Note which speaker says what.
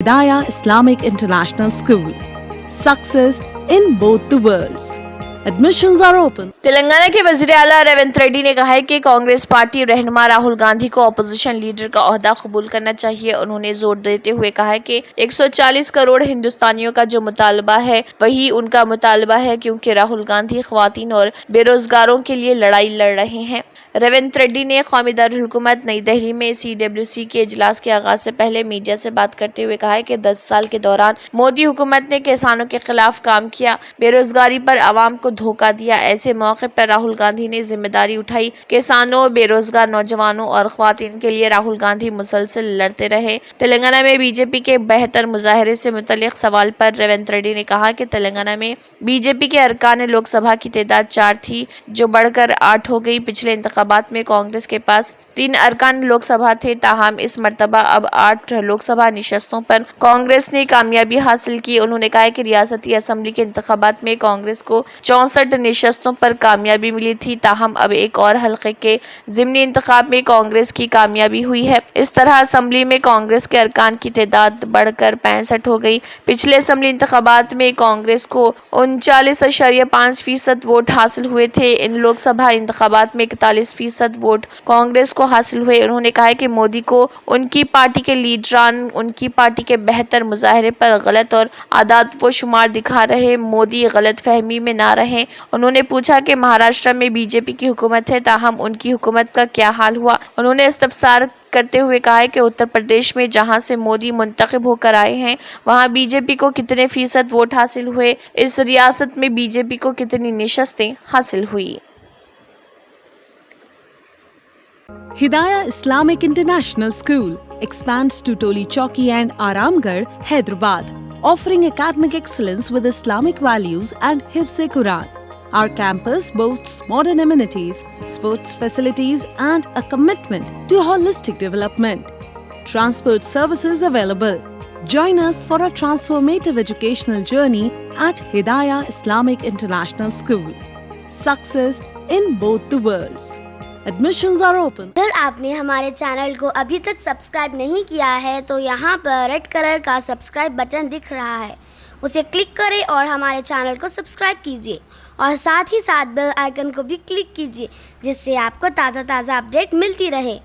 Speaker 1: Hidayah Islamic International School. Success in both the worlds. Admissions are open.
Speaker 2: Telangana کے وزیر اعلیٰ ریونت ریڈی نے کہا ہے کہ کانگریس پارٹی رہنما راہل گاندھی کو اپوزیشن لیڈر کا عہدہ قبول کرنا چاہیے. انہوں نے زور دیتے ہوئے کہا کہ 140 کروڑ ہندوستانیوں کا جو مطالبہ ہے وہی ان کا مطالبہ ہے, کیونکہ راہل گاندھی خواتین اور بے روزگاروں کے لیے لڑائی لڑ رہے ہیں. ریونت ریڈی نے قومی دارالحکومت نئی دہلی میں CWC کے اجلاس کے آغاز سے پہلے میڈیا سے بات کرتے ہوئے کہا کہ 10 سال کے دوران مودی حکومت نے کسانوں کے خلاف کام کیا, بے روزگاری پر عوام کو دھوکہ دیا. ایسے موقع پر راہل گاندھی نے ذمہ داری اٹھائی. کسانوں, بے روزگار نوجوانوں اور خواتین کے لیے راہل گاندھی مسلسل لڑتے رہے. تلنگانہ میں BJP کے بہتر مظاہرے سے متعلق سوال پر ریونت ریڈی نے کہا کہ تلنگانہ میں BJP کے ارکان لوک سبھا کی تعداد 4 تھی جو بڑھ کر 8 ہو گئی. پچھلے انتخابات میں کانگریس کے پاس 3 ارکان لوک سبھا تھے, تاہم اس مرتبہ اب 8 لوک سبھا نشستوں پر کانگریس نے کامیابی حاصل کی. انہوں نے کہا کہ ریاستی اسمبلی کے انتخابات میں کانگریس کو 64 نشستوں پر کامیابی ملی تھی, تاہم اب ایک اور حلقے کے ضمنی انتخاب میں کانگریس کی کامیابی ہوئی ہے. اس طرح اسمبلی میں کانگریس کے ارکان کی تعداد بڑھ کر 65 ہو گئی. پچھلے اسمبلی انتخابات میں کانگریس کو 39.5% ووٹ حاصل ہوئے تھے. ان لوک سبھا انتخابات میں 41% ووٹ کانگریس کو حاصل ہوئے. انہوں نے کہا کہ مودی کو ان کی پارٹی کے لیڈران ان کی پارٹی کے بہتر مظاہرے پر غلط اور اعداد و شمار دکھا رہے. مودی غلط فہمی میں نہ رہیں. انہوں نے پوچھا کہ مہاراشٹر میں BJP کی حکومت ہے, تاہم ان کی حکومت کا کیا حال ہوا. انہوں نے استفسار کرتے ہوئے کہا کہ اتر پردیش میں جہاں سے مودی منتخب ہو کر آئے ہیں وہاں BJP کو کتنے فیصد ووٹ حاصل ہوئے, اس ریاست میں BJP کو کتنی نشستیں حاصل ہوئی.
Speaker 1: Hidayah Islamic International School expands to Toli Chowki and Aramgarh, Hyderabad, offering academic excellence with Islamic values and Hifz-e-Quran. Our campus boasts modern amenities, sports facilities, and a commitment to holistic development. Transport services available. Join us for a transformative educational journey at Hidayah Islamic International School. Success in both the worlds. Admissions are open.
Speaker 3: اگر آپ نے ہمارے channel کو ابھی تک subscribe نہیں کیا ہے تو یہاں پر ریڈ کلر کا سبسکرائب بٹن دکھ رہا ہے, اسے کلک کریں اور ہمارے چینل کو سبسکرائب کیجیے, اور ساتھ ہی ساتھ بیل آئیکن کو بھی کلک کیجیے جس سے آپ کو تازہ اپڈیٹ ملتی رہے.